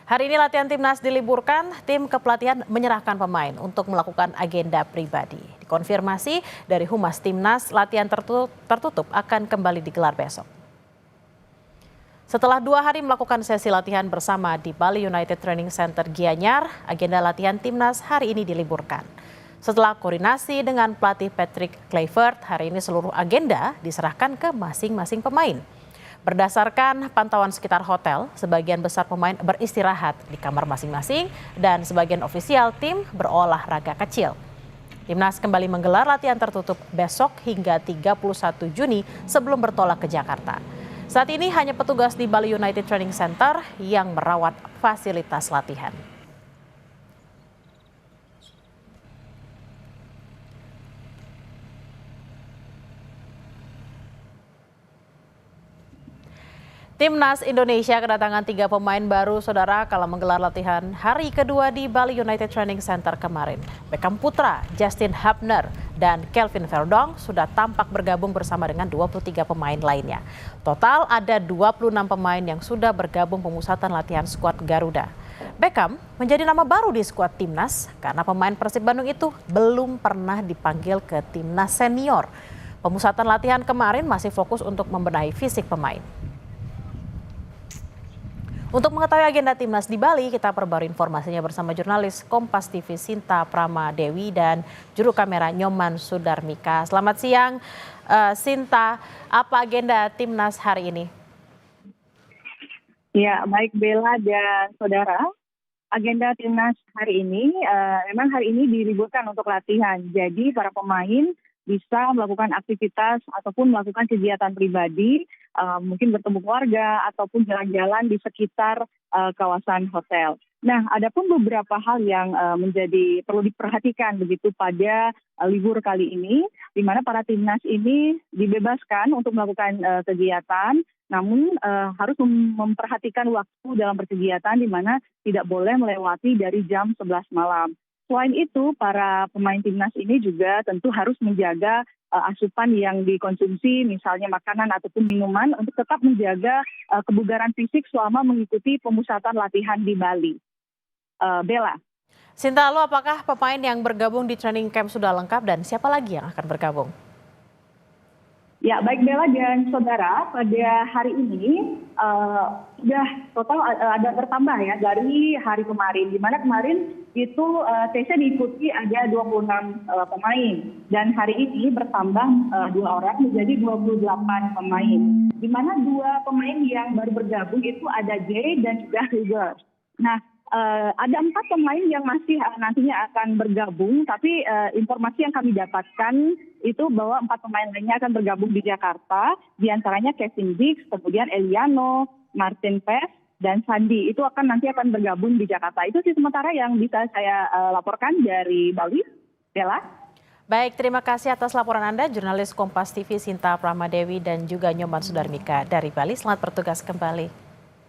Hari ini latihan timnas diliburkan, tim kepelatihan menyerahkan pemain untuk melakukan agenda pribadi. Dikonfirmasi dari Humas Timnas, latihan tertutup akan kembali digelar besok. Setelah 2 hari melakukan sesi latihan bersama di Bali United Training Center Gianyar, agenda latihan timnas hari ini diliburkan. Setelah koordinasi dengan pelatih Patrick Kluivert, hari ini seluruh agenda diserahkan ke masing-masing pemain. Berdasarkan pantauan sekitar hotel, sebagian besar pemain beristirahat di kamar masing-masing dan sebagian ofisial tim berolahraga kecil. Timnas kembali menggelar latihan tertutup besok hingga 31 Juni sebelum bertolak ke Jakarta. Saat ini hanya petugas di Bali United Training Center yang merawat fasilitas latihan. Timnas Indonesia kedatangan 3 pemain baru, saudara, kalau menggelar latihan hari kedua di Bali United Training Center kemarin. Beckham Putra, Justin Hubner, dan Kelvin Verdonk sudah tampak bergabung bersama dengan 23 pemain lainnya. Total ada 26 pemain yang sudah bergabung pemusatan latihan skuad Garuda. Beckham menjadi nama baru di skuad Timnas karena pemain Persib Bandung itu belum pernah dipanggil ke Timnas senior. Pemusatan latihan kemarin masih fokus untuk membenahi fisik pemain. Untuk mengetahui agenda timnas di Bali, kita perbarui informasinya bersama jurnalis Kompas TV Sinta Pramadewi dan juru kamera Nyoman Sudarmika. Selamat siang, Sinta. Apa agenda timnas hari ini? Ya, baik Bella dan saudara. Agenda timnas hari ini, memang hari ini diliburkan untuk latihan. Jadi para pemain bisa melakukan aktivitas ataupun melakukan kegiatan pribadi, mungkin bertemu keluarga ataupun jalan-jalan di sekitar kawasan hotel. Nah, ada pun beberapa hal yang menjadi perlu diperhatikan begitu pada libur kali ini, di mana para timnas ini dibebaskan untuk melakukan kegiatan, namun harus memperhatikan waktu dalam berkegiatan di mana tidak boleh melewati dari jam 11 malam. Selain itu, para pemain timnas ini juga tentu harus menjaga asupan yang dikonsumsi, misalnya makanan ataupun minuman, untuk tetap menjaga kebugaran fisik selama mengikuti pemusatan latihan di Bali. Bella. Sinta, lalu apakah pemain yang bergabung di training camp sudah lengkap dan siapa lagi yang akan bergabung? Ya, baik Bella dan saudara, pada hari ini sudah total ada bertambah ya dari hari kemarin, di mana kemarin itu TC diikuti ada 26 pemain dan hari ini bertambah 2 orang menjadi 28 pemain, di mana 2 pemain yang baru bergabung itu ada Jay dan juga River. Nah, ada 4 pemain yang masih nantinya akan bergabung, tapi informasi yang kami dapatkan itu bahwa 4 pemain lainnya akan bergabung di Jakarta, diantaranya Kevin Dix, kemudian Eliano, Martin Pes, dan Sandi. Itu nanti akan bergabung di Jakarta. Itu sih sementara yang bisa saya laporkan dari Bali. Bella. Baik, terima kasih atas laporan Anda, jurnalis Kompas TV Sinta Pramadewi dan juga Nyoman Sudarmika dari Bali. Selamat bertugas kembali.